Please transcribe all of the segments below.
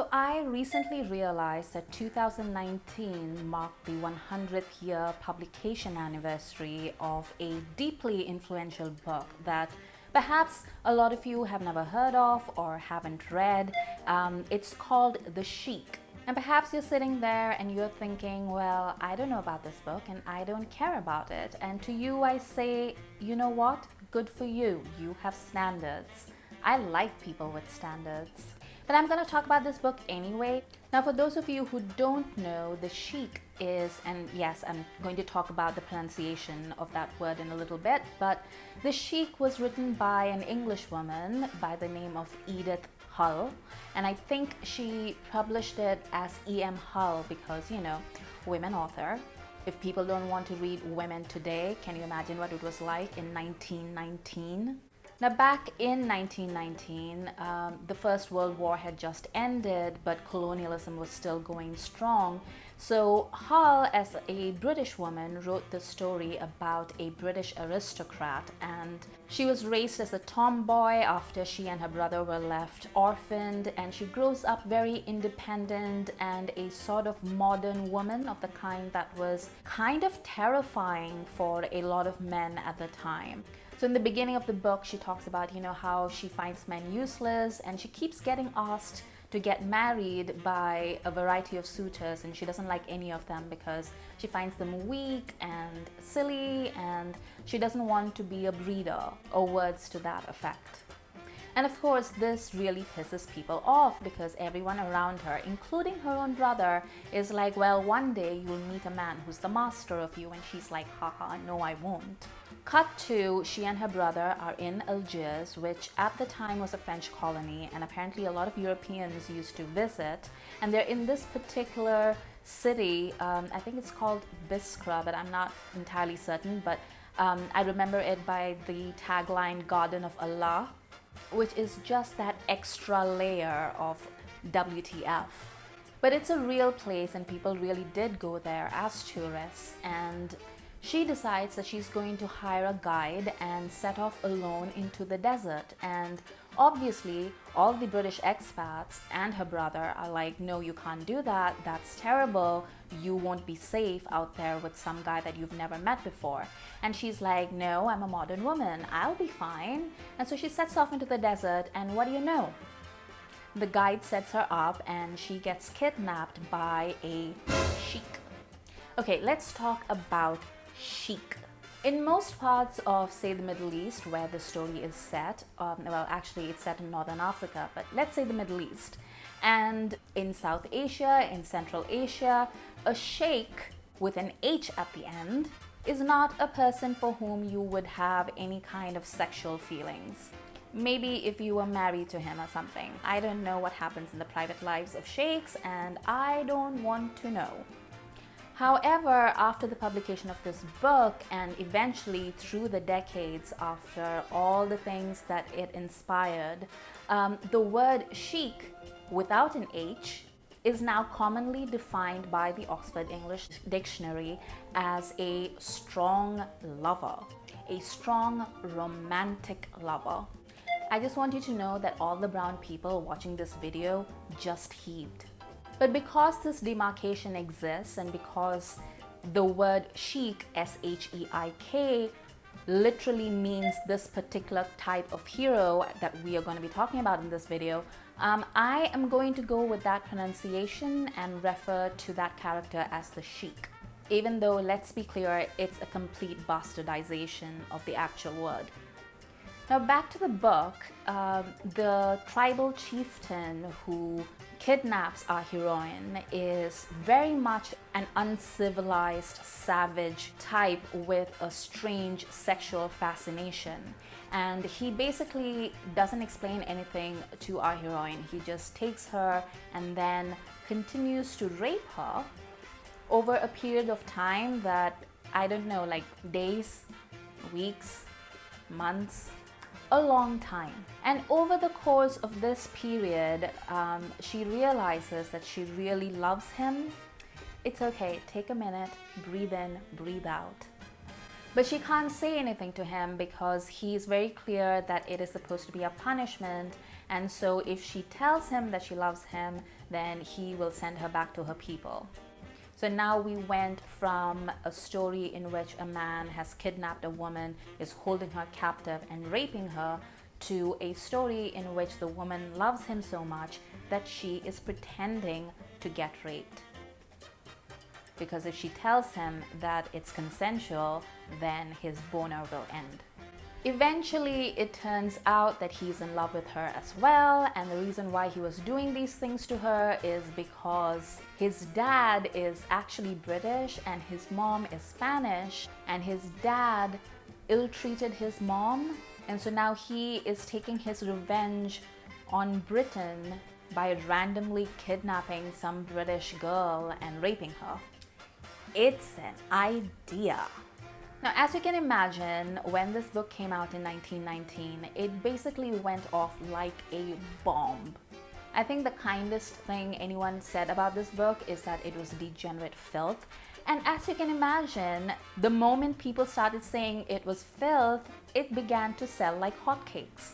So I recently realized that 2019 marked the 100th year publication anniversary of a deeply influential book that perhaps a lot of you have never heard of or haven't read. It's called The Sheik. And perhaps you're sitting there and you're thinking, well, I don't know about this book and I don't care about it. And to you I say, you know what? Good for you. You have standards. I like people with standards. But I'm going to talk about this book anyway. Now, for those of you who don't know, The Sheik is, and yes, I'm going to talk about the pronunciation of that word in a little bit, but The Sheik was written by an English woman by the name of Edith Hull, and I think she published it as E.M. Hull because, you know, women author. If people don't want to read women today, can you imagine what it was like in 1919? Now, back in 1919, the First World War had just ended, but colonialism was still going strong. So Hull, as a British woman, wrote the story about a British aristocrat, and she was raised as a tomboy after she and her brother were left orphaned, and she grows up very independent and a sort of modern woman of the kind that was kind of terrifying for a lot of men at the time. So in the beginning of the book, she talks about, you know, how she finds men useless and she keeps getting asked to get married by a variety of suitors, and she doesn't like any of them because she finds them weak and silly and she doesn't want to be a breeder, or words to that effect. And of course, this really pisses people off because everyone around her, including her own brother, is like, well, one day you'll meet a man who's the master of you. And she's like, haha, no, I won't. Cut to, she and her brother are in Algiers, which at the time was a French colony, and apparently a lot of Europeans used to visit. And they're in this particular city, I think it's called Biskra, but I'm not entirely certain, but I remember it by the tagline Garden of Allah, which is just that extra layer of WTF. But it's a real place and people really did go there as tourists, and she decides that she's going to hire a guide and set off alone into the desert. And obviously all the British expats and her brother are like, no, you can't do that, that's terrible, you won't be safe out there with some guy that you've never met before. And she's like, no, I'm a modern woman, I'll be fine. And so she sets off into the desert, and what do you know? The guide sets her up and she gets kidnapped by a sheik. Okay, let's talk about chic. In most parts of, say, the Middle East, where the story is set, well, actually it's set in Northern Africa, but let's say the Middle East, and in South Asia, in Central Asia, a sheikh with an H at the end is not a person for whom you would have any kind of sexual feelings. Maybe if you were married to him or something. I don't know what happens in the private lives of sheikhs, and I don't want to know. However, after the publication of this book, and eventually through the decades after all the things that it inspired, the word chic without an H is now commonly defined by the Oxford English Dictionary as a strong lover, a strong romantic lover. I just want you to know that all the brown people watching this video just heaved. But because this demarcation exists, and because the word chic, S-H-E-I-K, literally means this particular type of hero that we are going to be talking about in this video, I am going to go with that pronunciation and refer to that character as the sheik. Even though, let's be clear, it's a complete bastardization of the actual word. Now back to the book, the tribal chieftain who kidnaps our heroine is very much an uncivilized, savage type with a strange sexual fascination. And he basically doesn't explain anything to our heroine. He just takes her and then continues to rape her over a period of time that, I don't know, like days, weeks, months, a long time. And over the course of this period, she realizes that she really loves him. It's okay, take a minute, breathe in, breathe out. But she can't say anything to him because he's very clear that it is supposed to be a punishment. And so if she tells him that she loves him, then he will send her back to her people. So now we went from a story in which a man has kidnapped a woman, is holding her captive and raping her, to a story in which the woman loves him so much that she is pretending to get raped. Because if she tells him that it's consensual, then his boner will end. Eventually, it turns out that he's in love with her as well, and the reason why he was doing these things to her is because his dad is actually British and his mom is Spanish, and his dad ill-treated his mom, and so now he is taking his revenge on Britain by randomly kidnapping some British girl and raping her. It's an idea. Now, as you can imagine, when this book came out in 1919, it basically went off like a bomb. I think the kindest thing anyone said about this book is that it was degenerate filth. And as you can imagine, the moment people started saying it was filth, it began to sell like hotcakes.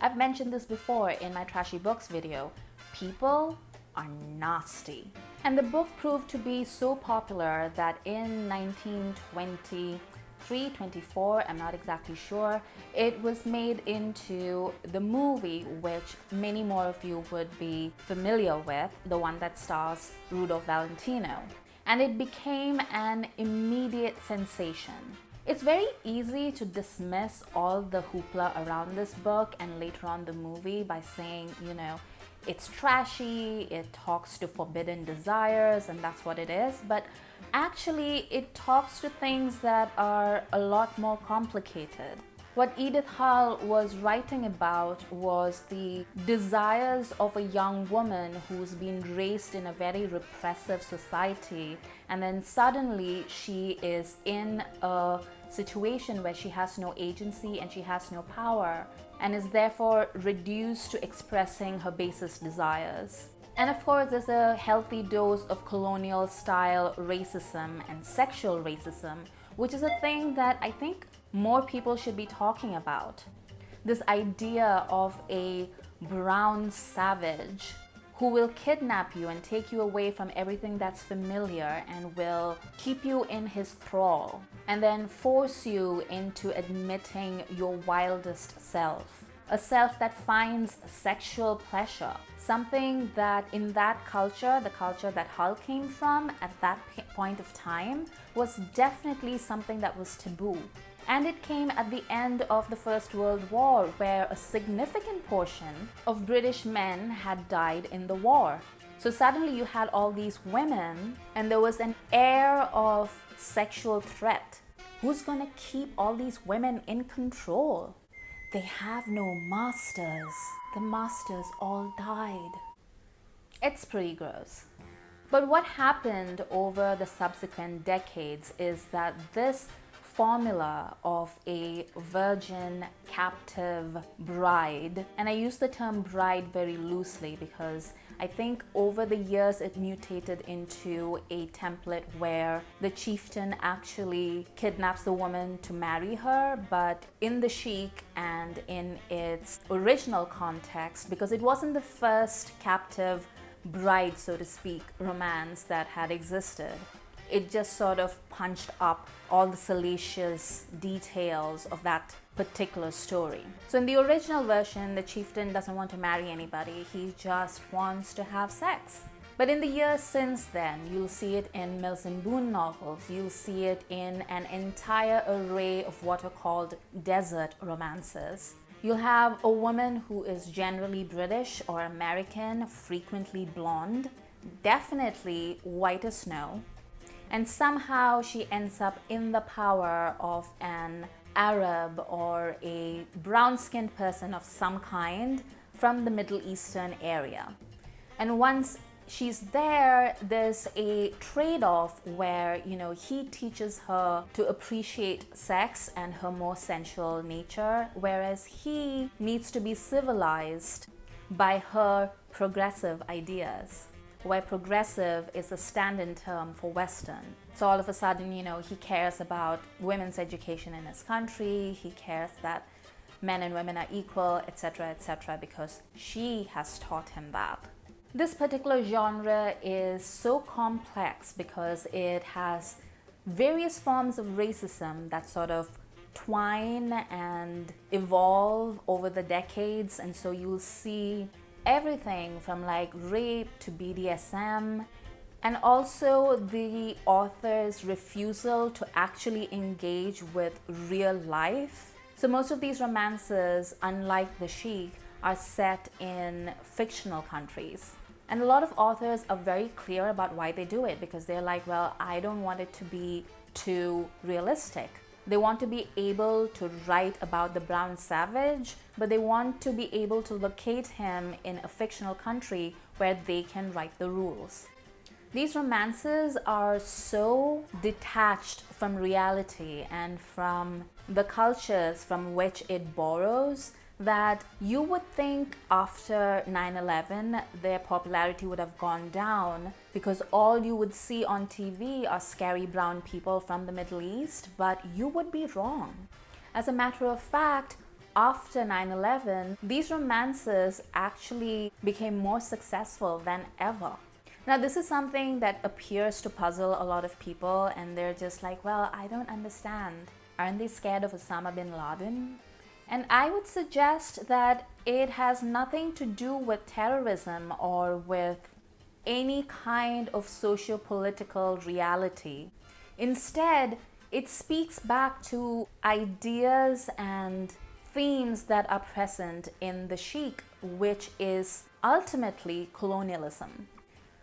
I've mentioned this before in my Trashy Books video. People are nasty. And the book proved to be so popular that in 1923-24, I'm not exactly sure, it was made into the movie, which many more of you would be familiar with, the one that stars Rudolph Valentino. And it became an immediate sensation. It's very easy to dismiss all the hoopla around this book and later on the movie by saying, you know, it's trashy, it talks to forbidden desires, and that's what it is. But actually, it talks to things that are a lot more complicated. What Edith Hull was writing about was the desires of a young woman who's been raised in a very repressive society, and then suddenly she is in a situation where she has no agency and she has no power, and is therefore reduced to expressing her basest desires. And of course, there's a healthy dose of colonial style racism and sexual racism, which is a thing that I think more people should be talking about. This idea of a brown savage who will kidnap you and take you away from everything that's familiar and will keep you in his thrall and then force you into admitting your wildest self. A self that finds sexual pleasure, something that in that culture, the culture that Hull came from at that point of time, was definitely something that was taboo. And it came at the end of the First World War, where a significant portion of British men had died in the war. So suddenly you had all these women, and there was an air of sexual threat. Who's gonna keep all these women in control? They have no masters. The masters all died. It's pretty gross. But what happened over the subsequent decades is that this formula of a virgin captive bride, and I use the term bride very loosely because I think over the years it mutated into a template where the chieftain actually kidnaps the woman to marry her, but in the Chic and in its original context, because it wasn't the first captive bride, so to speak, romance that had existed. It just sort of punched up all the salacious details of that particular story. So in the original version, the chieftain doesn't want to marry anybody, he just wants to have sex. But in the years since then, you'll see it in Mills and Boon novels, you'll see it in an entire array of what are called desert romances. You'll have a woman who is generally British or American, frequently blonde, definitely white as snow, and somehow she ends up in the power of an Arab or a brown-skinned person of some kind from the Middle Eastern area. And once she's there, there's a trade-off where, he teaches her to appreciate sex and her more sensual nature, whereas he needs to be civilized by her progressive ideas, where progressive is a stand-in term for Western. So all of a sudden, he cares about women's education in his country. He cares that men and women are equal, etc., because she has taught him that. This particular genre is so complex because it has various forms of racism that sort of twine and evolve over the decades, and so you'll see everything from like rape to BDSM, and also the author's refusal to actually engage with real life. So most of these romances, unlike The Sheik, are set in fictional countries. And a lot of authors are very clear about why they do it, because they're like, well, I don't want it to be too realistic. They want to be able to write about the brown savage, but they want to be able to locate him in a fictional country where they can write the rules. These romances are so detached from reality and from the cultures from which it borrows that you would think after 9/11 their popularity would have gone down, because all you would see on TV are scary brown people from the Middle East, but you would be wrong. As a matter of fact, after 9/11, these romances actually became more successful than ever. Now, this is something that appears to puzzle a lot of people, and they're just like, well, I don't understand. Aren't they scared of Osama bin Laden? And I would suggest that it has nothing to do with terrorism or with any kind of socio-political reality. Instead, it speaks back to ideas and themes that are present in The Sheik, which is ultimately colonialism.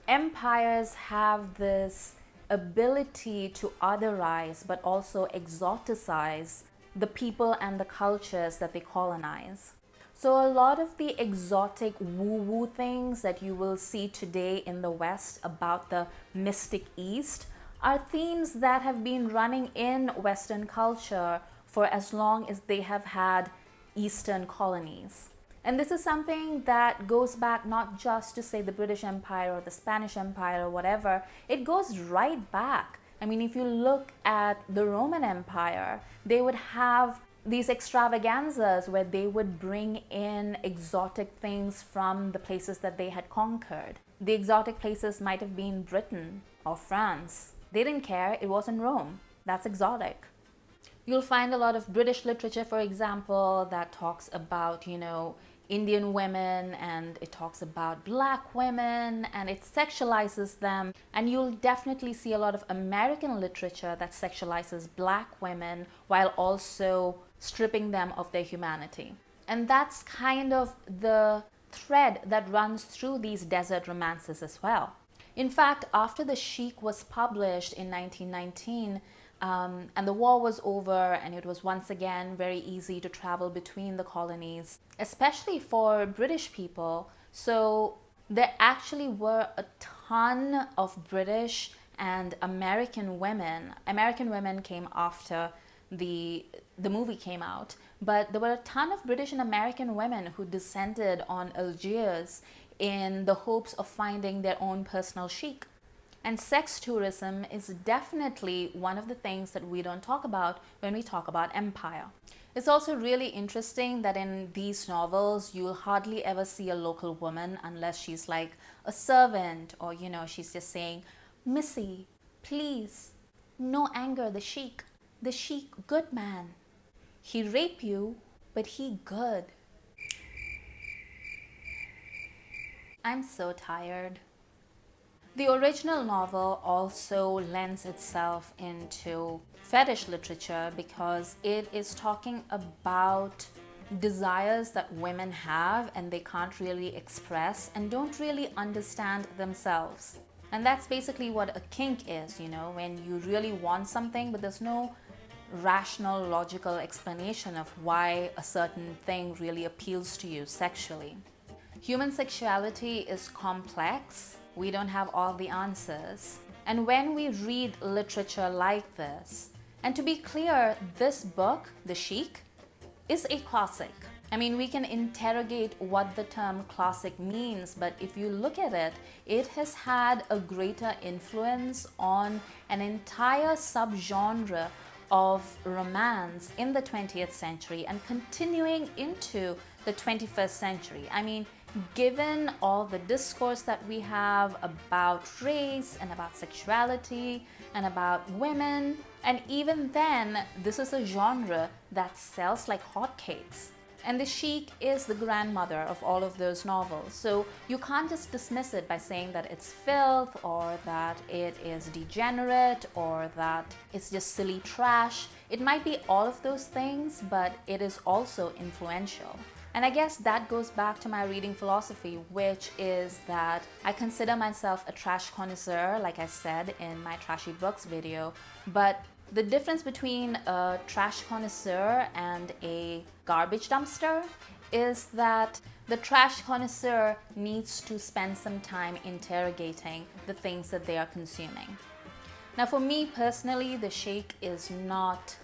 Empires have this ability to otherize but also exoticize the people and the cultures that they colonize. So a lot of the exotic woo-woo things that you will see today in the West about the mystic East are themes that have been running in Western culture for as long as they have had Eastern colonies. And this is something that goes back not just to, say, the British Empire or the Spanish Empire or whatever. It goes right back. I mean, if you look at the Roman Empire, they would have these extravaganzas where they would bring in exotic things from the places that they had conquered. The exotic places might have been Britain or France. They didn't care. It wasn't Rome. That's exotic. You'll find a lot of British literature, for example, that talks about, Indian women, and it talks about black women, and it sexualizes them. And you'll definitely see a lot of American literature that sexualizes black women while also stripping them of their humanity. And that's kind of the thread that runs through these desert romances as well. In fact, after The Sheik was published in 1919, and the war was over, and it was once again very easy to travel between the colonies, especially for British people. So there actually were a ton of British and American women. American women came after the movie came out, but there were a ton of British and American women who descended on Algiers in the hopes of finding their own personal sheik. And sex tourism is definitely one of the things that we don't talk about when we talk about empire. It's also really interesting that in these novels, you'll hardly ever see a local woman unless she's like a servant, or, she's just saying, Missy, please, no anger, the sheik good man. He rape you, but he good. I'm so tired. The original novel also lends itself into fetish literature because it is talking about desires that women have and they can't really express and don't really understand themselves. And that's basically what a kink is, when you really want something but there's no rational, logical explanation of why a certain thing really appeals to you sexually. Human sexuality is complex. We don't have all the answers. And when we read literature like this, and to be clear, this book, The Sheik, is a classic. I mean, we can interrogate what the term classic means, but if you look at it, it has had a greater influence on an entire subgenre of romance in the 20th century and continuing into the 21st century. I mean, given all the discourse that we have about race and about sexuality and about women, and even then, this is a genre that sells like hotcakes. And the Chic is the grandmother of all of those novels. So you can't just dismiss it by saying that it's filth or that it is degenerate or that it's just silly trash. It might be all of those things, but it is also influential. And I guess that goes back to my reading philosophy, which is that I consider myself a trash connoisseur, like I said in my Trashy Books video, but the difference between a trash connoisseur and a garbage dumpster is that the trash connoisseur needs to spend some time interrogating the things that they are consuming. Now, for me personally, the Sheik is not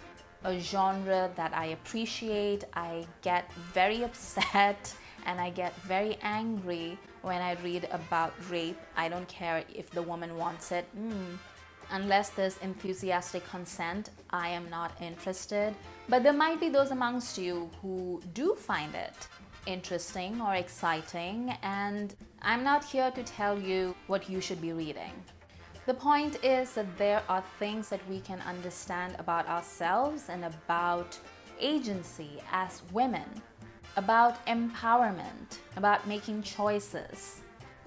a genre that I appreciate. I get very upset and I get very angry when I read about rape. I don't care if the woman wants it. Unless there's enthusiastic consent, I am not interested. But there might be those amongst you who do find it interesting or exciting, and I'm not here to tell you what you should be reading. The point is that there are things that we can understand about ourselves and about agency as women, about empowerment, about making choices.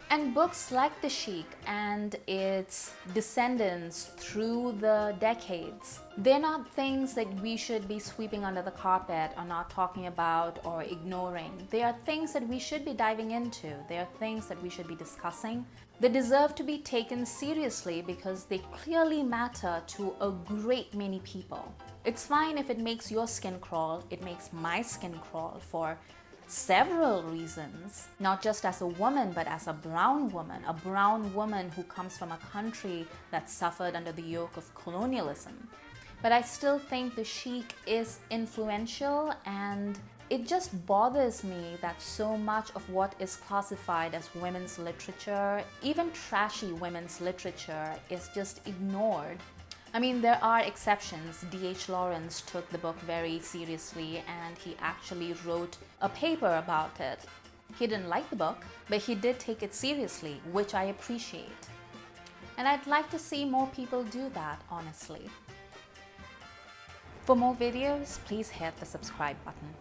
And books like The Sheik and its descendants through the decades, they're not things that we should be sweeping under the carpet or not talking about or ignoring. They are things that we should be diving into. They are things that we should be discussing. They deserve to be taken seriously because they clearly matter to a great many people. It's fine if it makes your skin crawl. It makes my skin crawl for several reasons, not just as a woman, but as a brown woman who comes from a country that suffered under the yoke of colonialism. But I still think The Sheik is influential, and it just bothers me that so much of what is classified as women's literature, even trashy women's literature, is just ignored. I mean, there are exceptions. D.H. Lawrence took the book very seriously and he actually wrote a paper about it. He didn't like the book, but he did take it seriously, which I appreciate. And I'd like to see more people do that, honestly. For more videos, please hit the subscribe button.